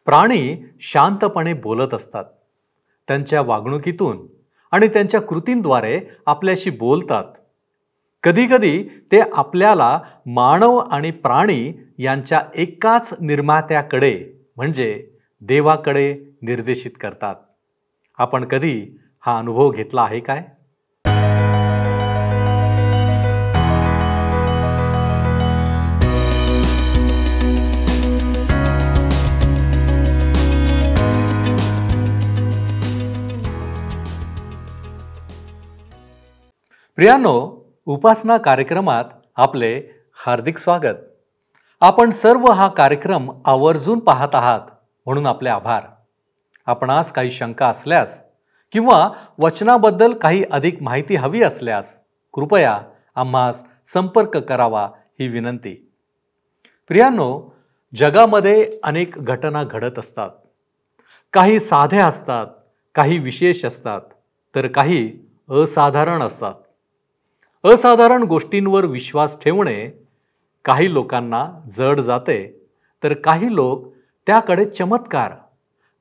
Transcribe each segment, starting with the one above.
प्राणी शांतपणे बोलत असतात. त्यांच्या वागणुकीतून आणि त्यांच्या कृतींद्वारे आपल्याशी बोलतात. कधीकधी ते आपल्याला मानव आणि प्राणी यांच्या एकाच निर्मात्याकडे म्हणजे देवाकडे निर्देशित करतात. आपण कधी हा अनुभव घेतला आहे काय? प्रियांनो, उपासना कार्यक्रमात आपले हार्दिक स्वागत. आपण सर्व हा कार्यक्रम आवर्जून पाहत आहात म्हणून आपले आभार. आपणास काही शंका असल्यास किंवा वचनाबद्दल काही अधिक माहिती हवी असल्यास कृपया आम्हास संपर्क करावा ही विनंती. प्रियांनो, जगामध्ये अनेक घटना घडत असतात. काही साध्या असतात, काही विशेष असतात, तर काही असाधारण असतात. असाधारण गोष्टींवर विश्वास ठेवणे काही लोकांना जड जाते, तर काही लोक त्याकडे चमत्कार,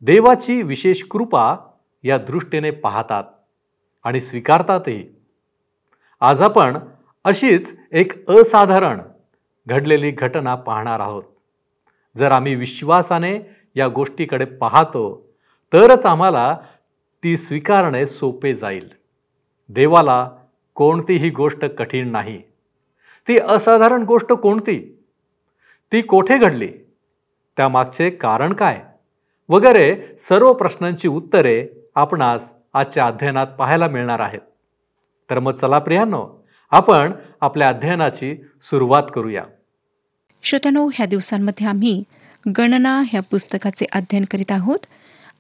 देवाची विशेष कृपा या दृष्टीने पाहतात आणि स्वीकारतातही. आज आपण अशीच एक असाधारण घडलेली घटना पाहणार आहोत. जर आम्ही विश्वासाने या गोष्टीकडे पाहतो तरच आम्हाला ती स्वीकारणे सोपे जाईल. देवाला कोणतीही गोष्ट कठीण नाही. ती असाधारण गोष्ट कोणती, ती कोठे घडली, त्यामागचे कारण काय वगैरे सर्व प्रश्नांची उत्तरे आपणास आजच्या अध्ययनात पाहायला मिळणार आहेत. तर मग चला प्रियांनो, आपण आपल्या अध्ययनाची सुरुवात करूया. श्रोत्यानो, ह्या दिवसांमध्ये आम्ही गणना ह्या पुस्तकाचे अध्ययन करीत आहोत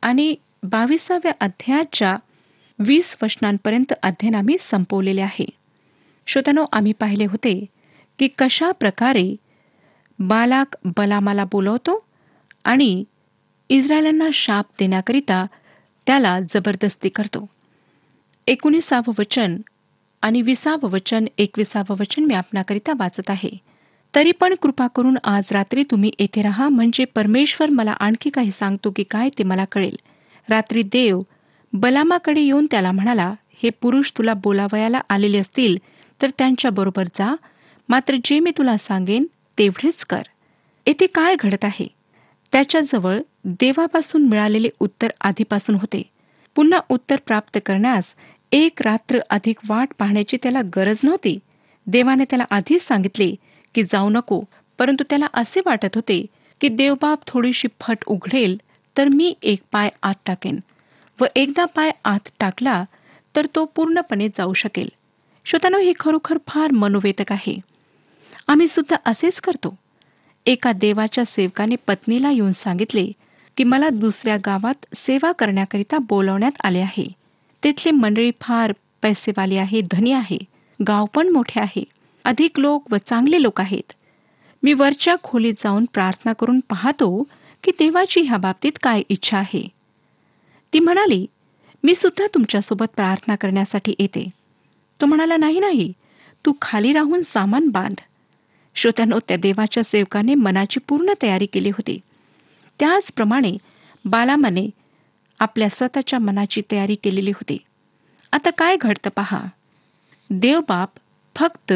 आणि 22व्या अध्यायाच्या 20 वचनांपर्यंत अध्ययन आम्ही संपवलेले आहे. श्रोत्यानो, आम्ही पाहिले होते की कशा प्रकारे बालाक बलामाला बोलवतो आणि इस्रायलांना शाप देण्याकरिता त्याला जबरदस्ती करतो. 19 वचन आणि 20 वचन, 21 वचन मी आपणाकरिता वाचत आहे. तरी पण कृपा करून आज रात्री तुम्ही येथे राहा, म्हणजे परमेश्वर मला आणखी काही सांगतो की काय ते मला कळेल. रात्री देव बलामाकडे येऊन त्याला म्हणाला, हे पुरुष तुला बोलावयाला आलेले असतील तर त्यांच्याबरोबर जा, मात्र जे मी तुला सांगेन तेवढेच कर. येथे काय घडत आहे? त्याच्याजवळ देवापासून मिळालेले उत्तर आधीपासून होते. पुन्हा उत्तर प्राप्त करण्यास एक रात्र अधिक वाट पाहण्याची त्याला गरज नव्हती. देवाने त्याला आधीच सांगितले की जाऊ नको, परंतु त्याला असे वाटत होते की देवबाप थोडीशी फट उघडेल तर मी एक पाय आत टाकेन व एकदा पाय आत टाकला तर तो पूर्णपणे जाऊ शकेल. श्रोत्यानो, हे खरोखर फार मनोवेदक आहे. आम्ही सुद्धा असेच करतो. एका देवाच्या सेवकाने पत्नीला येऊन सांगितले की मला दुसऱ्या गावात सेवा करण्याकरिता बोलावण्यात आले आहे. तेथली मंडळी फार पैसेवाली आहे, धनी आहे, गाव पण मोठे आहे, अधिक लोक व चांगले लोक आहेत. मी वरच्या खोलीत जाऊन प्रार्थना करून पाहतो की देवाची ह्या बाबतीत काय इच्छा आहे. ती म्हणाली, मी सुद्धा तुमच्यासोबत प्रार्थना करण्यासाठी येते. तो म्हणाला, नाही नाही, तू खाली राहून सामान बांध. श्रोत्यानो, त्या देवाच्या सेवकाने मनाची पूर्ण तयारी केली होती. त्याचप्रमाणे बालामाने आपल्या स्वतःच्या मनाची तयारी केलेली होती. आता काय घडतं पहा. देवबाप फक्त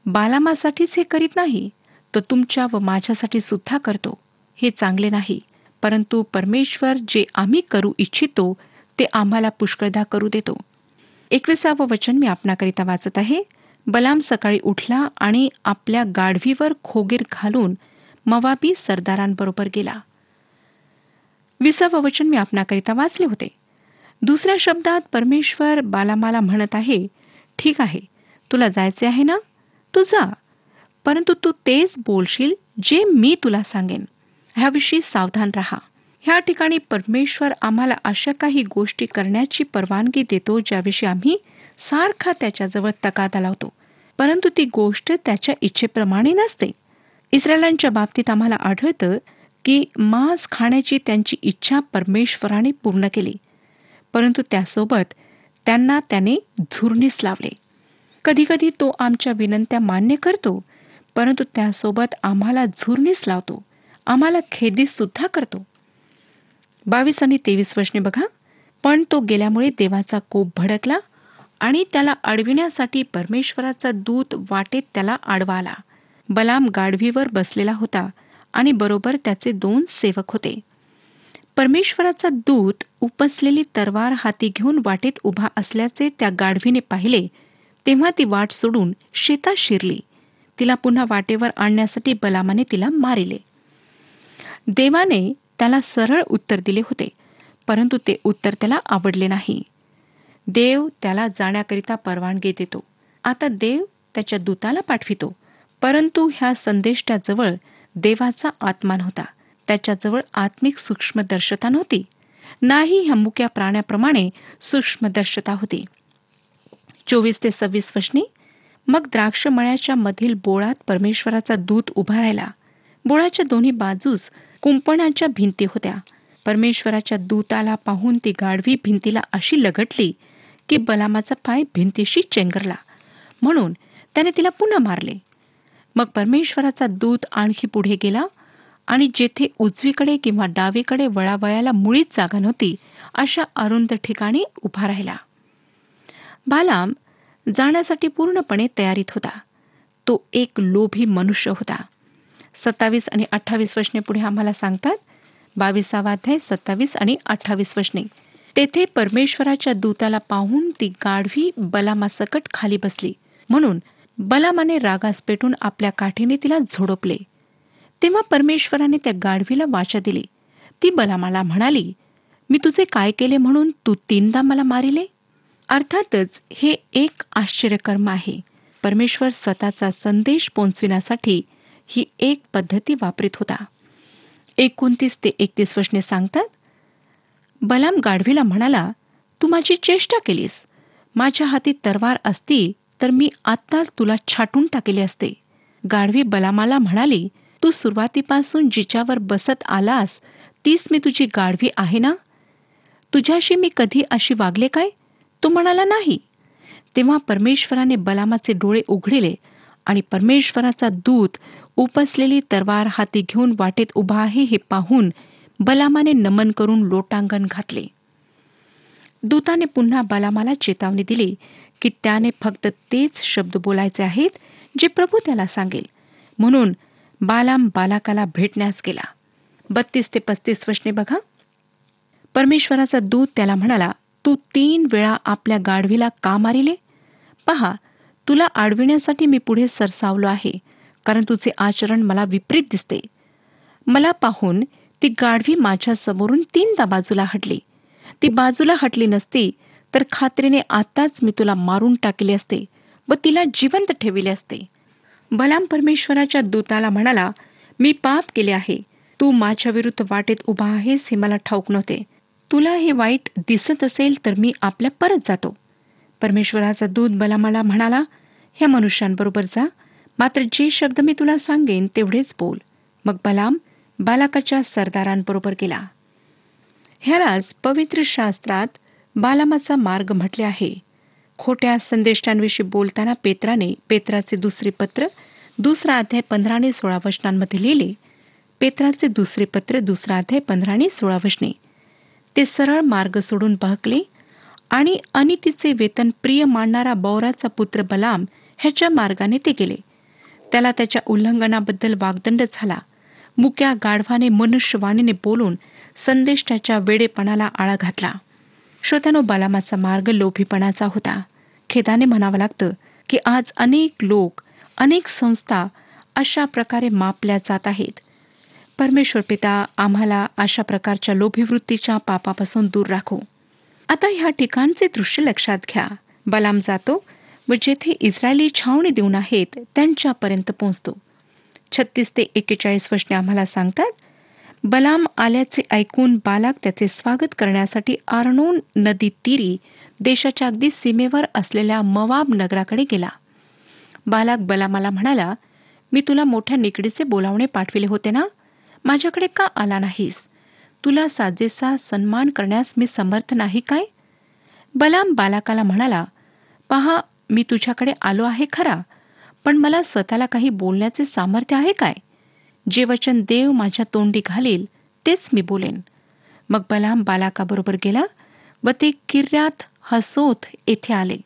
बालामासाठीच हे करीत नाही, तो तुमच्या व माझ्यासाठी सुद्धा करतो. हे चांगले नाही, परंतु परमेश्वर जे आम्ही करू इच्छितो ते आम्हाला पुष्कळदा करू देतो. 21 वचन मी आपणाकरिता वाचत आहे. बलाम सकाळी उठला आणि आपल्या गाढवीवर खोगीर घालून मवाबी सरदारांबरोबर गेला. 20 वचन मी आपणाकरिता वाचले होते. दुसऱ्या शब्दात परमेश्वर बालामाला म्हणत आहे, ठीक आहे, तुला जायचे आहे ना, तू जा, परंतु तू तेच बोलशील जे मी तुला सांगेन. ह्याविषयी सावधान राहा. ह्या ठिकाणी परमेश्वर आम्हाला अशा काही गोष्टी करण्याची परवानगी देतो ज्याविषयी आम्ही सारखा त्याच्याजवळ तगादा लावतो, परंतु ती गोष्ट त्याच्या इच्छेप्रमाणे नसते. इस्रायलांच्या बाबतीत आम्हाला आढळतं की मांस खाण्याची त्यांची इच्छा परमेश्वराने पूर्ण केली, परंतु त्यासोबत त्यांना त्याने झुरणीस लावले. कधीकधी तो आमच्या विनंत्या मान्य करतो, परंतु त्यासोबत आम्हाला झुरणीस लावतो, आम्हाला खेदीत सुद्धा करतो. 22 आणि 23 वचने बघा. पण तो गेल्यामुळे देवाचा कोप भडकला आणि त्याला अडविण्यासाठी परमेश्वराचा दूत वाटेत त्याला आडवा आला. बलाम गाढवीवर बसलेला होता आणि बरोबर त्याचे 2 सेवक होते. परमेश्वराचा दूत उपसलेली तरवार हाती घेऊन वाटेत उभा असल्याचे त्या गाढवीने पाहिले, तेव्हा ती वाट सोडून शेतात शिरली. तिला पुन्हा वाटेवर आणण्यासाठी बलामाने तिला मारिले. देवाने त्याला सरळ उत्तर दिले होते, परंतु ते उत्तर त्याला आवडले नाही. देव त्याला जाण्याकरिता परवानगी देतो. आता देव त्याच्या दूताला पाठवितो, परंतु ह्या संदेष्टाजवळ देवाचा आत्मा नव्हता. त्याच्याजवळ आत्मिक सूक्ष्मदर्शता नव्हती, नाही ह्या मुक्या प्राण्याप्रमाणे सूक्ष्मदर्शता होती. 24 ते 26 वचने. मग द्राक्षमळ्याच्या मधील बोळात परमेश्वराचा दूत उभा राहिला. बोळाच्या दोन्ही बाजूस कुंपणाच्या भिंती होत्या. परमेश्वराच्या दूताला पाहून ती गाढवी भिंतीला अशी लगटली की बलामाचा पाय भिंतीशी चेंगरला, म्हणून त्याने तिला पुन्हा मारले. मग परमेश्वराचा दूत आणखी पुढे गेला आणि जेथे उजवीकडे किंवा डावीकडे वळावयाला मुळीच जागा नव्हती अशा अरुंद ठिकाणी उभा राहिला. बालाम जाण्यासाठी पूर्णपणे तयारीत होता. तो एक लोभी मनुष्य होता. 27 आणि 28 वचने पुढे आम्हाला सांगतात. 22 अध्याय 27 आणि 28 वचने. तेथे परमेश्वराच्या दूताला पाहून ती गाढवी बलामासकट खाली बसली, म्हणून बलामाने रागास पेटून आपल्या काठीने तिला झोडपले. तेव्हा परमेश्वराने त्या गाढवीला वाचा दिली. ती बलामाला म्हणाली, मी तुझे काय केले म्हणून तू 3दा मला मारिले? अर्थातच हे एक आश्चर्यकर्म आहे. परमेश्वर स्वतःचा संदेश पोहोचविण्यासाठी ही एक पद्धती वापरीत होता. 29 ते 31 वचने सांगतात. बलाम गाढवीला म्हणाला, तू माझी चेष्टा केलीस. माझ्या हाती तरवार असती तर मी आत्ताच तुला छाटून टाकले असते. गाढवी बलामाला म्हणाली, तू सुरुवातीपासून जिच्यावर बसत आलास तीच मी तुझी गाढवी आहे ना? तुझ्याशी मी कधी अशी वागले काय? तो म्हणाला, नाही. तेव्हा परमेश्वराने बलामाचे डोळे उघडिले आणि परमेश्वराचा दूत उपसलेली तरवार हाती घेऊन वाटेत उभा आहे हे पाहून बलामाने नमन करून लोटांगण घातले. दूताने पुन्हा बलामाला चेतावणी दिली की त्याने फक्त तेच शब्द बोलायचे आहेत जे प्रभू त्याला सांगेल. म्हणून बालाम बालाकाला भेटण्यास गेला. 32 ते 35 वचने बघा. परमेश्वराचा दूत त्याला म्हणाला, तू 3 वेळा आपल्या गाढवीला का मारिले? पहा, तुला अडविण्यासाठी मी पुढे सरसावलो आहे, कारण तुझे आचरण मला विपरीत दिसते. मला पाहून ती गाढवी माझ्या समोरून 3दा बाजूला हटली. ती बाजूला हटली नसती तर खात्रीने आताच मी तुला मारून टाकले असते व तिला जिवंत ठेविले असते. बलाम परमेश्वराच्या दूताला म्हणाला, मी पाप केले आहे. तू माझ्या विरुद्ध वाटेत उभा आहेस हे मला ठाऊक नव्हते. तुला हे वाईट दिसत असेल तर मी आपल्या परत जातो. परमेश्वराचा दूत बलामाला म्हणाला, ह्या मनुष्यांबरोबर जा, मात्र जे शब्द मी तुला सांगेन तेवढेच बोल. मग बलाम बालाकाच्या सरदारांबरोबर गेला. ह्यालाच पवित्र शास्त्रात बालामाचा मार्ग म्हटले आहे. खोट्या संदेष्टांविषयी बोलताना पेत्राचे दुसरे पत्र 2 अध्याय 15 आणि 16 वचनांमध्ये लिहिले. पेत्राचे दुसरे पत्र 2 अध्याय 15 आणि 16 वचने. ते सरळ मार्ग सोडून बहकले आणि अनितीचे वेतन प्रिय मानणारा बौराचा पुत्र बलाम ह्याच्या मार्गाने ते गेले. त्याला त्याच्या उल्लंघनाबद्दल वाग्दंड झाला. मुक्या गाढवाने मनुष्यवाणीने बोलून संदेष्टाच्या वेडेपणाला आळा घातला. श्रोत्यानो, बलामाचा मार्ग लोभीपणाचा होता. खेदाने म्हणावं लागतं की आज अनेक लोक, अनेक संस्था अशा प्रकारे मापल्या जात आहेत. परमेश्वर पिता आम्हाला अशा प्रकारच्या लोभीवृत्तीच्या पापापासून दूर राखो. आता ह्या ठिकाणचे दृश्य लक्षात घ्या. बलाम जातो व जेथे इस्रायली छावणी देऊन आहेत त्यांच्यापर्यंत पोहोचतो. 36 ते 41 वचने आम्हाला सांगतात. बलाम आल्याचे ऐकून बालाक त्याचे स्वागत करण्यासाठी आर्नोन नदी तीरी देशाच्या अगदी सीमेवर असलेल्या मवाब नगराकडे गेला. बालाक बलामाला म्हणाला, मी तुला मोठ्या निकडीचे बोलावणे पाठविले होते ना? माझ्याकडे का आला नाहीस? तुला साजेसा सन्मान करण्यास मी समर्थ नाही काय? बलाम बालाकाला म्हणाला, पहा, मी तुझ्याकडे आलो आहे खरा, पण मला स्वतःला काही बोलण्याचे सामर्थ्य आहे काय? जे वचन देव माझ्या तोंडी घालील तेच मी बोलेन. मग बलाम बालाकाबरोबर गेला व ते किर्यात हसोत येथे आले.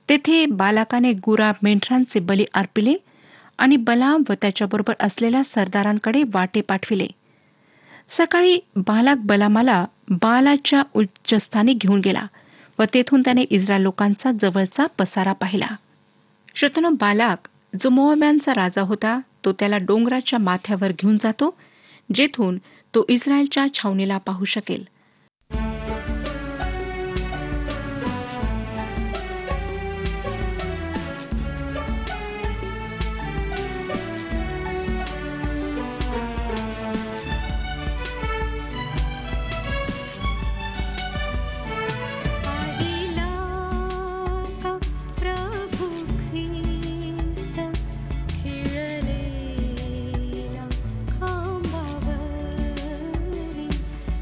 तेथे बालाकाने गुरा मेंढरांचे बली अर्पिले आणि बलाम व त्याच्याबरोबर असलेल्या सरदारांकडे वाटे पाठविले. सकाळी बालाक बलामाला बालाच्या उच्चस्थानी घेऊन गेला व तेथून त्याने इस्रायल लोकांचा जवळचा पसारा पाहिला. श्रोत्यानो, बालाक जो मोआब्यांचा राजा होता तो त्याला डोंगराच्या माथ्यावर घेऊन जातो, जेथून तो इस्रायलच्या छावणीला पाहू शकेल.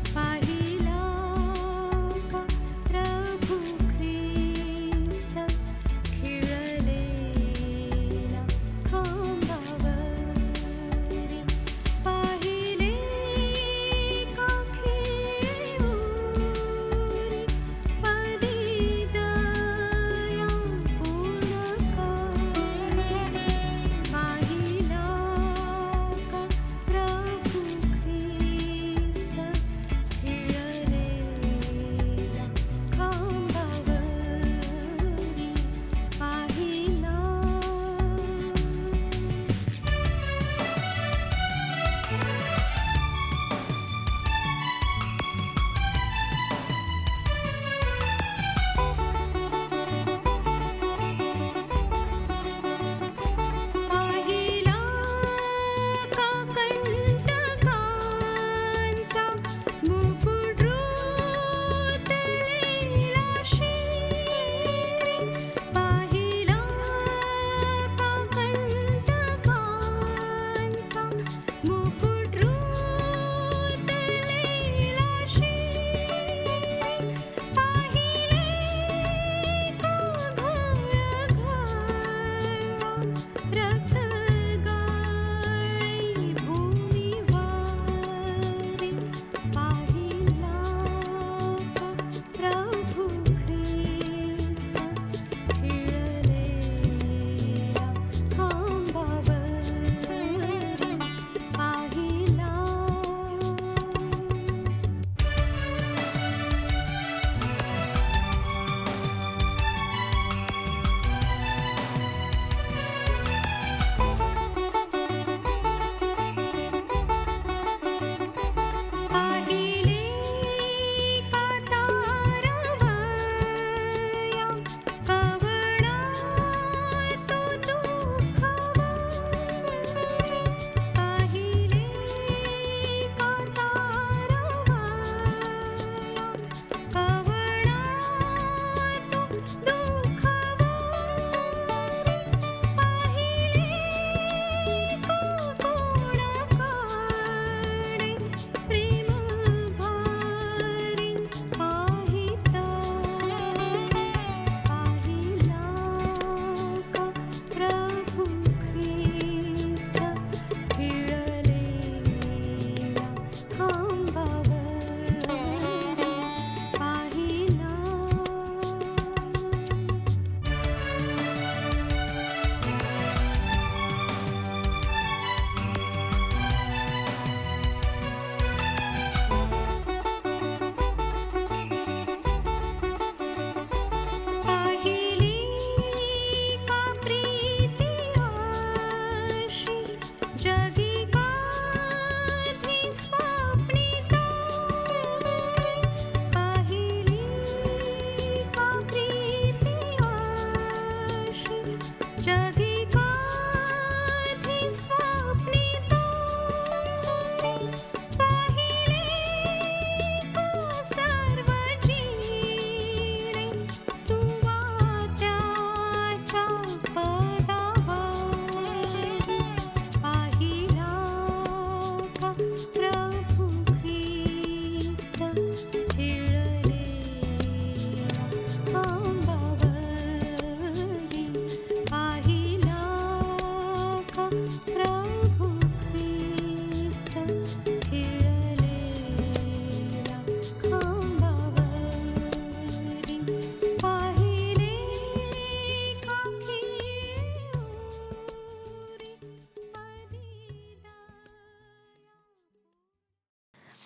पाहिला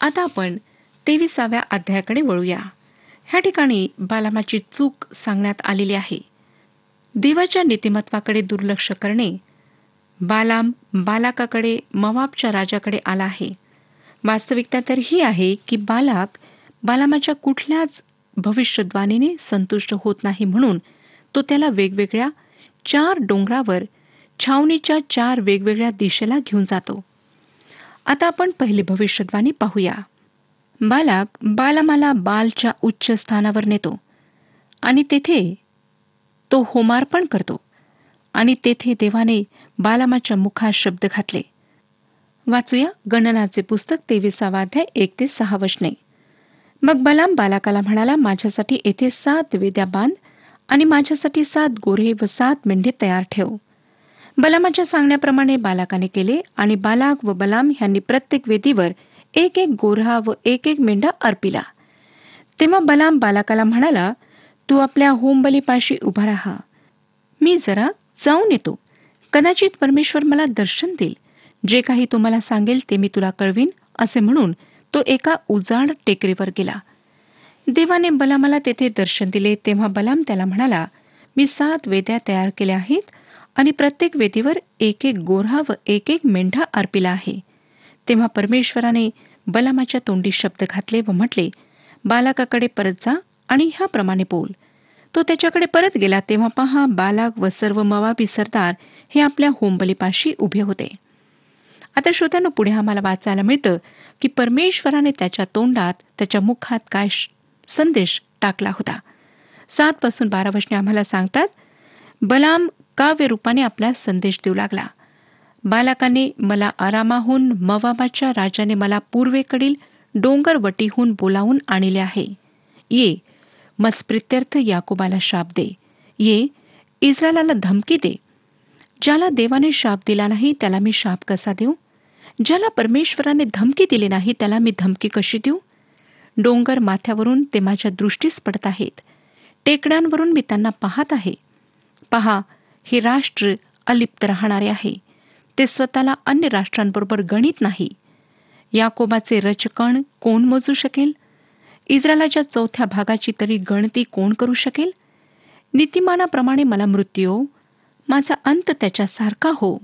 आता आपण 23व्या अध्यायाकडे वळूया. ह्या ठिकाणी बालामाची चूक सांगण्यात आलेली आहे. देवाच्या नीतिमत्वाकडे दुर्लक्ष करणे. बालाम बालाकाकडे, मोवाबच्या राजाकडे आला आहे. वास्तविकता तर ही आहे की बालाक बालामाच्या कुठल्याच भविष्यद्वाणीने संतुष्ट होत नाही, म्हणून तो त्याला वेगवेगळ्या 4 डोंगरावर छावणीच्या 4 वेगवेगळ्या दिशेला घेऊन जातो. आता आपण पहिली भविष्यद्वाणी पाहूया. बालाक बालामाला बालच्या उच्च स्थानावर नेतो आणि तेथे तो होमार्पण करतो आणि तेथे देवाने बालामाच्या मुखात शब्द घातले. वाचूया गणनाचे पुस्तक 23वा अध्याय 1-6 वचने. मग बलाम बालाकाला म्हणाला, माझ्यासाठी येथे 7 वेद्या बांध आणि माझ्यासाठी 7 गोरे व 7 मेंढे तयार ठेव. बलामाच्या सांगण्याप्रमाणे बालाकाने केले आणि बालाक व बलाम यांनी प्रत्येक वेदीवर 1 गोरा व 1 मेंढा अर्पिला. तेव्हा बलाम बालाकाला म्हणाला, तू आपल्या होमबलीपाशी उभा राहा, मी जरा जाऊन येतो. कदाचित परमेश्वर मला दर्शन देईल. जे काही तो मला सांगेल ते मी तुला कळवीन, असे म्हणून तो एका उजाड टेकडीवर गेला. देवाने बलामाला तेथे दर्शन दिले. तेव्हा बलाम त्याला म्हणाला, मी 7 वेद्या तयार केल्या आहेत आणि प्रत्येक वेदीवर 1 गोरा व 1 मेंढा अर्पिला आहे. तेव्हा परमेश्वराने बलामाच्या तोंडी शब्द घातले व म्हटले, बालाकाकडे परत जा आणि ह्याप्रमाणे बोल. तो त्याच्याकडे परत गेला. तेव्हा पहा, बालाक व सर्व मोवाबी सरदार हे आपल्या होमबलीपाशी उभे होते. आता श्रोत्यांनो, पुढे आम्हाला वाचायला मिळतं की परमेश्वराने त्याच्या तोंडात, त्याच्या मुखात काय संदेश टाकला होता. 7-12 वचने आम्हाला सांगतात, बलाम काव्य रूपाने आपला संदेश देऊ लागला. बालाकाने मला आरामाहून, मोवाबाच्या राजाने मला पूर्वेकडील डोंगरवटीहून बोलावून आणले आहे. ये, मजप्रित्यर्थ याकोबाला शाप दे. ये, इस्रायलाला धमकी दे. ज्याला देवाने शाप दिला नाही त्याला मी शाप कसा देऊ? ज्याला परमेश्वराने धमकी दिली नाही त्याला मी धमकी कशी देऊ? डोंगर माथ्यावरून ते माझ्या दृष्टीस पडत आहेत. टेकड्यांवरून मी त्यांना पाहत आहे. पहा, हे राष्ट्र अलिप्त राहणारे आहे. ते स्वतःला अन्य राष्ट्रांबरोबर गणित नाही. याकोबाचे रचकण कोण मोजू शकेल? इस्रायलाच्या 4थ्या भागाची तरी गणती कोण करू शकेल? नीतिमानाप्रमाणे मला मृत्यू हो, माझा अंत त्याच्यासारखा हो.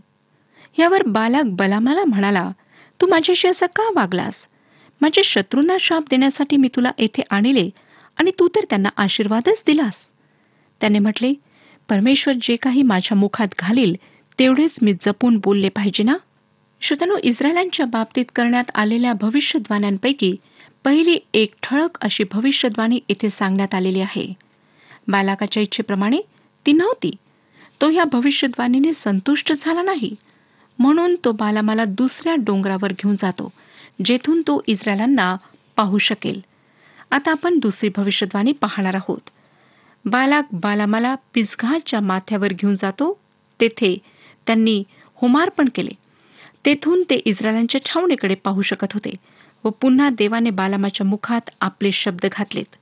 यावर बालाक बलामाला म्हणाला, तू माझ्याशी असा का वागलास? माझ्या शत्रूंना शाप देण्यासाठी मी तुला येथे आणले आणि तू तर त्यांना आशीर्वादच दिलास. त्याने म्हटले, परमेश्वर जे काही माझ्या मुखात घालील तेवढेच मी जपून बोलले पाहिजे ना? श्रोत्यांनो, इस्रायलांच्या बाबतीत करण्यात आलेल्या भविष्यद्वाण्यांपैकी पहिली एक ठळक अशी भविष्यद्वाणी येथे सांगण्यात आलेली आहे. बालाकाच्या इच्छेप्रमाणे ती नव्हती. तो ह्या भविष्यद्वाणीने संतुष्ट झाला नाही, म्हणून तो बालामाला दुसऱ्या डोंगरावर घेऊन जातो, जेथून तो इस्रायलांना पाहू शकेल. आता आपण दुसरी भविष्यद्वाणी पाहणार आहोत. बालाक बालामाला पिसगाच्या माथ्यावर घेऊन जातो. तेथे त्यांनी होमार्पण केले. तेथून ते इस्रायलांच्या छावणीकडे पाहू शकत होते व पुन्हा देवाने बालामाच्या मुखात आपले शब्द घातलेत.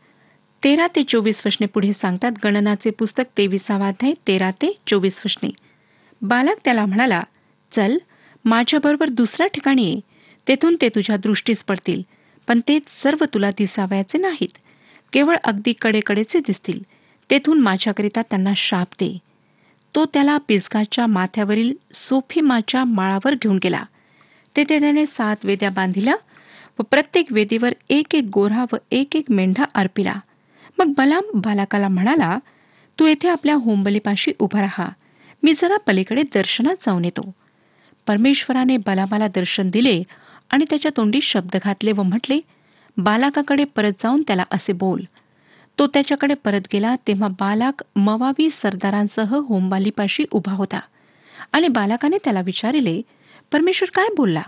13-24 वचने पुढे सांगतात. गणनाचे पुस्तक 23वा अध्याय 13-24 वचने. बालाक त्याला म्हणाला, चल, माझ्याबरोबर दुसऱ्या ठिकाणी ये. तेथून ते तुझ्या दृष्टीस पडतील, पण ते सर्व तुला दिसावयाचे नाहीत. केवळ अगदी कडेकडेचे दिसतील. तेथून माझ्याकरिता त्यांना शाप दे. तो त्याला पिसगाच्या माथ्यावरील सोफीमाच्या माळावर घेऊन गेला. तेथे त्याने 7 वेद्या बांधिल्या व प्रत्येक वेदीवर 1 गोरा व 1 मेंढा अर्पिला. मग बलाम बालाकाला म्हणाला, तू येथे आपल्या होमबलीपाशी उभा राहा, मी जरा पलीकडे दर्शनात जाऊन येतो. परमेश्वराने बलामाला दर्शन दिले आणि त्याच्या तोंडी शब्द घातले व म्हटले, बालाकाकडे परत जाऊन त्याला असे बोल. तो त्याच्याकडे परत गेला. तेव्हा बालाक मोवाबी सरदारांसह होमबलीपाशी उभा होता आणि बालाकाने त्याला विचारले, परमेश्वर काय बोलला?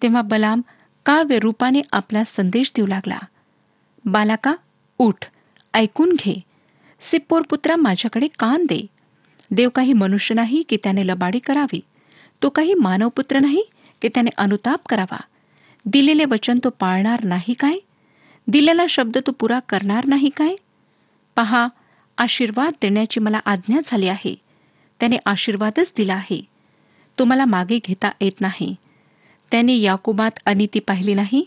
तेव्हा बलाम काव्य रूपाने आपला संदेश देऊ लागला. बालाका, उठ, ऐकून घे. सिप्पोर पुत्रा, माझ्याकडे कान दे. देव काही मनुष्य नाही की त्याने लबाडी करावी. तो काही मानवपुत्र नाही की त्याने अनुताप करावा. दिलेले वचन तो पाळणार नाही काय? दिलेला शब्द तो पुरा करणार नाही काय? पहा, आशीर्वाद देण्याची मला आज्ञा झाली आहे. त्याने आशीर्वादच दिला आहे. तो मला मागे घेता येत नाही. त्याने याकोबात अनिती पाहिली नाही.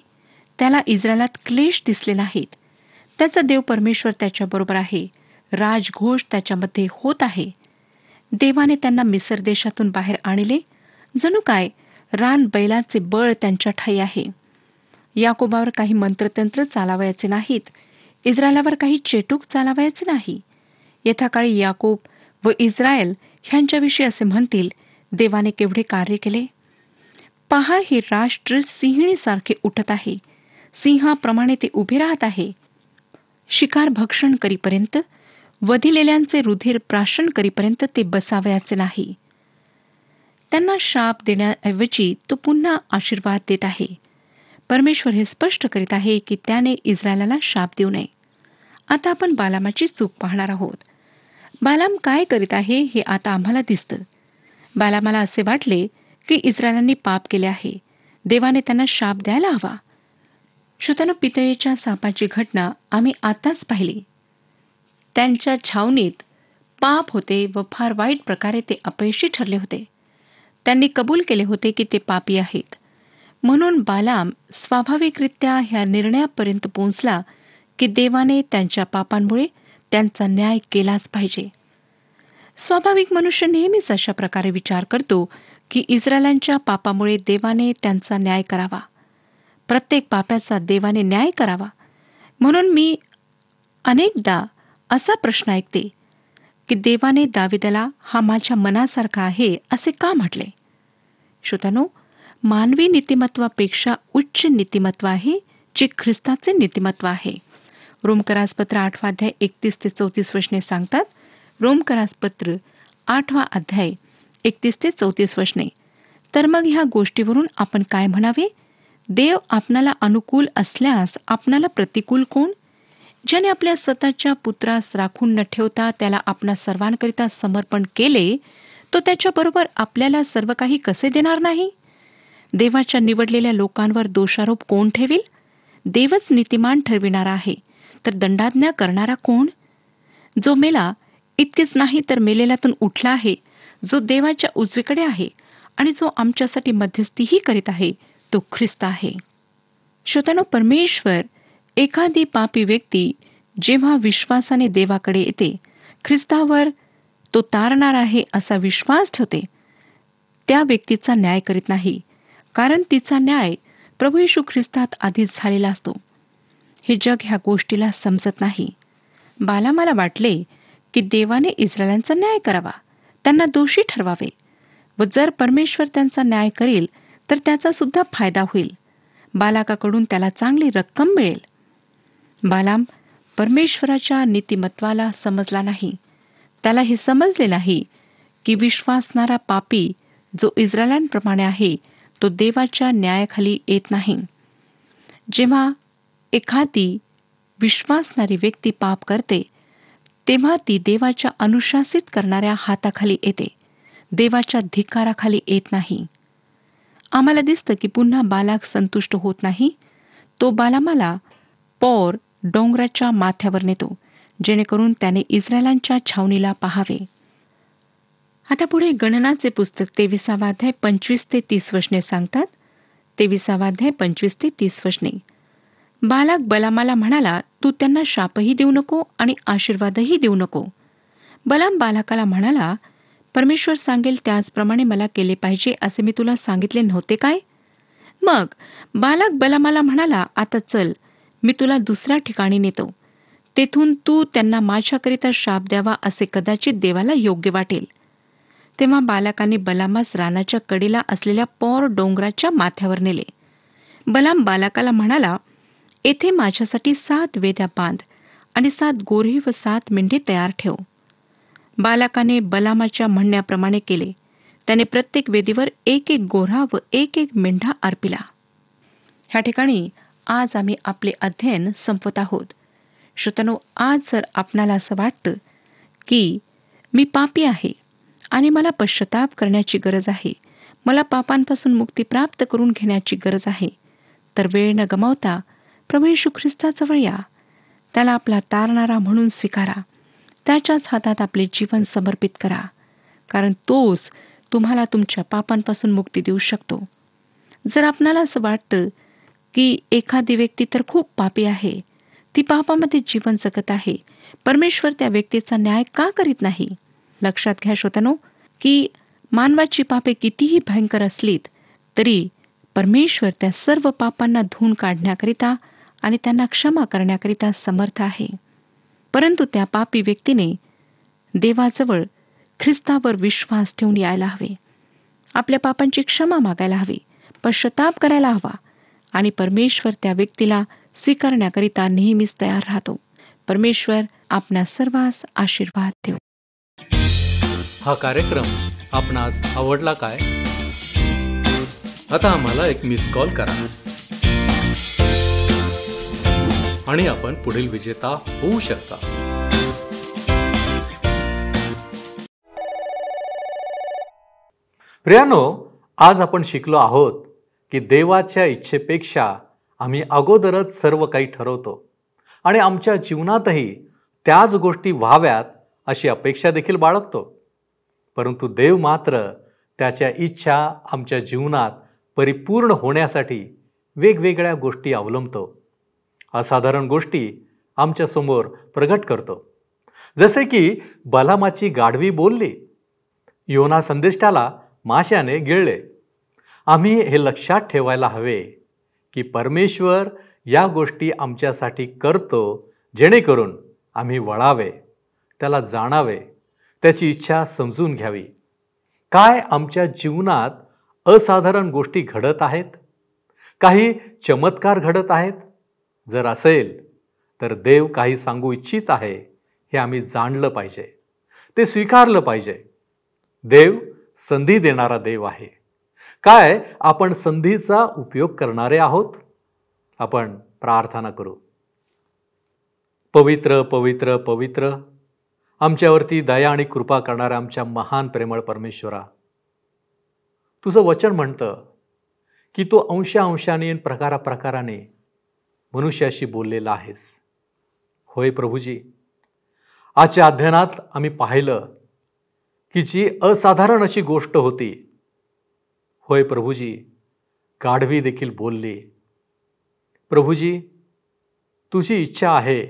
त्याला इस्रायलात क्लेश दिसले नाहीत. त्याचा देव परमेश्वर त्याच्याबरोबर आहे. राजघोष त्याच्यामध्ये होत आहे. देवाने त्यांना मिस्र देशातून बाहेर आणले. जणू काय रान बैलाचे बळ त्यांच्या ठाई आहे. याकोबावर काही मंत्रतंत्र चालावयाचे नाहीत. इस्रायलावर काही चेटूक चालावयाचे नाही. यथाकाळी याकोब व इस्रायल ह्यांच्याविषयी असे म्हणतील, देवाने केवढे कार्य केले. पहा, हे राष्ट्र सिंहिणीसारखे उठत आहे. सिंहाप्रमाणे ते उभे राहत आहे. शिकार भक्षण करीपर्यंत, वधिलेल्यांचे रुधिर प्राशन करीपर्यंत ते बसावयाचे नाही. त्यांना शाप देण्याऐवजी तो पुन्हा आशीर्वाद देत आहे. परमेश्वर हे स्पष्ट करीत आहे की त्याने इस्रायलाला शाप देऊ नये. आता आपण बालामाची चूक पाहणार आहोत. बालाम काय करीत आहे हे आता आम्हाला दिसतं. बालामाला असे वाटले की इस्रायलांनी पाप केले आहे. देवाने त्यांना शाप द्यायला हवा. श्रोत्यानो, पितळेच्या सापाची घटना आम्ही आताच पाहिली. त्यांच्या छावणीत पाप होते व फार वाईट प्रकारे ते अपयशी ठरले होते. त्यांनी कबूल केले होते की ते पापी आहेत. म्हणून बालाम स्वाभाविकरित्या ह्या निर्णयापर्यंत पोहोचला की देवाने त्यांच्या पापांमुळे त्यांचा न्याय केलाच पाहिजे. स्वाभाविक मनुष्य नेहमीच अशा प्रकारे विचार करतो की इस्रायलांच्या पापामुळे देवाने त्यांचा न्याय करावा. प्रत्येक पाप्याचा देवाने न्याय करावा. म्हणून मी अनेकदा असा प्रश्न ऐकते की देवाने दाविदाला हा माझ्या मनासारखा आहे असे का म्हटले? श्रोत्यानो, मानवी नीतिमत्वापेक्षा उच्च नीतिमत्व आहे जे ख्रिस्ताचे नीतिमत्व आहे. रोमकरासपत्र 8 अध्याय 31 ते 34 वचने सांगतात. रोमकरासपत्र 8 अध्याय 31 ते 34 वचने. तर मग ह्या गोष्टीवरून आपण काय म्हणावे? देव आपणाला अनुकूल असल्यास आपणाला प्रतिकूल कोण? ज्याने आपल्या स्वतःच्या पुत्रास राखून न ठेवता त्याला आपणा सर्वांकरिता समर्पण केले, तो त्याच्याबरोबर आपल्याला सर्व काही कसे देणार नाही? देवाच्या निवडलेल्या लोकांवर दोषारोप कोण ठेवील? देवच नीतिमान ठरविणारा आहे, तर दंडाज्ञा करणारा कोण? जो मेला, इतकेच नाही तर मेलेल्यातून उठला आहे, जो देवाच्या उजवीकडे आहे आणि जो आमच्यासाठी मध्यस्थीही करीत आहे, तो ख्रिस्त आहे. श्रोत्यानो, परमेश्वर एखादी पापी व्यक्ती जेव्हा विश्वासाने देवाकडे येते, ख्रिस्तावर तो तारणार आहे असा विश्वास ठेवते, त्या व्यक्तीचा न्याय करीत नाही, कारण तिचा न्याय प्रभू येशू ख्रिस्तात आधीच झालेला असतो. हे जग ह्या गोष्टीला समजत नाही. बालामाला वाटले की देवाने इस्रायलांचा न्याय करावा, त्यांना दोषी ठरवावे व जर परमेश्वर त्यांचा न्याय करील तर त्याचा सुद्धा फायदा होईल. बालाकाकडून त्याला चांगली रक्कम मिळेल. बालाम परमेश्वराच्या नीतिमत्वाला समजला नाही. त्याला हे समजले नाही की विश्वासणारा पापी जो इस्रायलांप्रमाणे आहे तो देवाच्या न्यायाखाली येत नाही. जेव्हा एखादी विश्वासणारी व्यक्ती पाप करते तेव्हा ती देवाच्या अनुशासित करणाऱ्या हाताखाली येते, देवाच्या धिक्काराखाली येत नाही. आम्हाला दिसतं की पुन्हा बालाक संतुष्ट होत नाही. तो बालामाला पौर डोंगराच्या माथ्यावर नेतो, जेणेकरून त्याने इस्रायलांच्या छावणीला पाहावे. आता पुढे गणनाचे पुस्तक 23 अध्याय 25 ते 30 वचने सांगतात. 23 अध्याय 25 ते 30 वचने. बालाक बलामाला म्हणाला, तू त्यांना शापही देऊ नको आणि आशीर्वादही देऊ नको. बलाम बालाकाला म्हणाला, परमेश्वर सांगेल त्याचप्रमाणे मला केले पाहिजे असे मी तुला सांगितले नव्हते काय? मग बालाक बलामाला म्हणाला, आता चल, मी तुला दुसऱ्या ठिकाणी नेतो. तेथून तू त्यांना माझ्याकरिता शाप द्यावा असे कदाचित देवाला योग्य वाटेल. तेव्हा बालाकाने बलामास रानाच्या कडेला असलेल्या पौर डोंगराच्या माथ्यावर नेले. बलाम बालाकाला म्हणाला, येथे माझ्यासाठी 7 वेद्या बांध आणि 7 गोरे व 7 मेंढे तयार ठेव. बालाकाने बलामाच्या म्हणण्याप्रमाणे केले. त्याने प्रत्येक वेदीवर 1 गोरा व 1 मेंढा अर्पिला. ह्या ठिकाणी आज आम्ही आपले अध्ययन संपवत आहोत. श्रोत्यानो, आज जर आपणाला असं वाटतं की मी पापी आहे आणि मला पश्चाताप करण्याची गरज आहे, मला पापांपासून मुक्ती प्राप्त करून घेण्याची गरज आहे, तर वेळ न गमावता प्रभू येशू ख्रिस्ताजवळ या. त्याला आपला तारणारा म्हणून स्वीकारा. त्याच्याच हातात आपले जीवन समर्पित करा, कारण तोच तुम्हाला तुमच्या पापांपासून मुक्ती देऊ शकतो. जर आपणाला असं वाटतं की एखादी व्यक्ती तर खूप पापी आहे, ती पापामध्ये जीवन जगत आहे, परमेश्वर त्या व्यक्तीचा न्याय का करीत नाही? लक्षात घ्या श्रोत्यानो, की मानवाची पापे कितीही भयंकर असलीत तरी परमेश्वर त्या सर्व पापांना धुवून काढण्याकरिता आणि त्यांना क्षमा करण्याकरिता समर्थ आहे. परंतु त्या पापी व्यक्तीने देवाजवळ ख्रिस्तावर विश्वास ठेवून यायला हवे, आपल्या पापांची क्षमा मागायला हवी, पश्चाताप करायला हवा आणि परमेश्वर त्या व्यक्तीला स्वीकारण्याकरिता नेहमीच तयार राहतो. परमेश्वर आपणा सर्वांस आशीर्वाद देव. हा कार्यक्रम आपणास आवडला काय? आता आम्हाला एक मिस कॉल करा आणि आपण पुढील विजेता होऊ शकता. प्रियानो, आज आपण शिकलो आहोत की देवाच्या इच्छेपेक्षा आम्ही अगोदरच सर्व काही ठरवतो आणि आमच्या जीवनातही त्याच गोष्टी व्हाव्यात अशी अपेक्षा देखील बाळगतो. परंतु देव मात्र त्याच्या इच्छा आमच्या जीवनात परिपूर्ण होण्यासाठी वेगवेगळ्या गोष्टी अवलंबतो, असाधारण गोष्टी आमच्या समोर प्रगट करतो. जसे की बलामाची गाढवी बोलली, योना संदेष्टाला माशाने गिळले. आम्ही हे लक्षात ठेवायला हवे की परमेश्वर या गोष्टी आमच्यासाठी करतो जेणेकरून आम्ही वळावे, त्याला जाणावे, त्याची इच्छा समजून घ्यावी. काय आमच्या जीवनात असाधारण गोष्टी घडत आहेत? काही चमत्कार घडत आहेत? जर असेल तर देव काही सांगू इच्छित आहे हे आम्ही जाणलं पाहिजे, ते स्वीकारलं पाहिजे. देव संधी देणारा देव आहे. काय आपण संधीचा उपयोग करणारे आहोत? आपण प्रार्थना करू. पवित्र पवित्र पवित्र आमच्यावरती दया आणि कृपा करणाऱ्या आमच्या महान प्रेमळ परमेश्वरा, तुझं वचन म्हणतं की तू अंशाने आणि प्रकाराने मनुष्याशी बोललेला आहेस. होय प्रभूजी, आजच्या अध्ययनात आम्ही पाहिलं की जी असाधारण अशी गोष्ट होती. होय प्रभूजी, गाढवी देखील बोलली. प्रभूजी, तुझी इच्छा आहे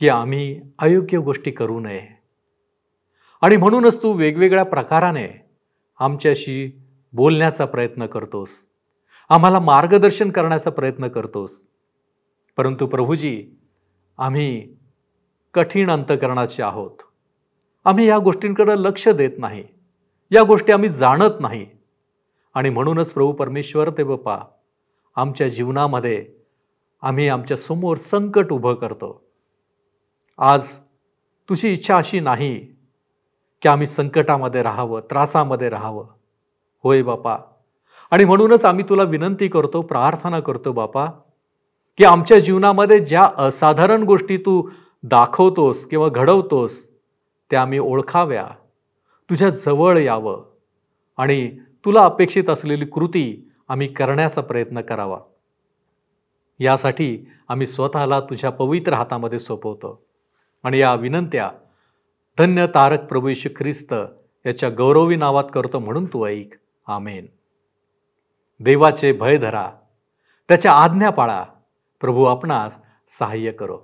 की आम्ही अयोग्य गोष्टी करू नये आणि म्हणूनच तू वेगवेगळ्या प्रकाराने आमच्याशी बोलण्याचा प्रयत्न करतोस, आम्हाला मार्गदर्शन करण्याचा प्रयत्न करतोस. परंतु प्रभूजी, आम्ही कठीण अंतःकरणाचे आहोत. आम्ही या गोष्टींकडे लक्ष देत नाही, या गोष्टी आम्ही जाणत नाही आणि म्हणूनच प्रभू परमेश्वर ते बाप्पा, आमच्या जीवनामध्ये आम्ही आमच्या समोर संकट उभं करतो. आज तुझी इच्छा अशी नाही की आम्ही संकटामध्ये राहावं, त्रासामध्ये राहावं. होय बापा, आणि म्हणूनच आम्ही तुला विनंती करतो, प्रार्थना करतो बापा, की आमच्या जीवनामध्ये ज्या असाधारण गोष्टी तू दाखवतोस किंवा घडवतोस त्या आम्ही ओळखाव्या, तुझ्या जवळ यावं आणि तुला अपेक्षित असलेली कृती आम्ही करण्याचा प्रयत्न करावा. यासाठी आम्ही स्वतःला तुझ्या पवित्र हातामध्ये सोपवतो आणि या विनंत्या धन्य तारक प्रभू येशू ख्रिस्त याच्या गौरवी नावात करतो, म्हणून तू ऐक. आमेन. देवाचे भय धरा, त्याच्या आज्ञा पाळा. प्रभू आपणास सहाय्य करो.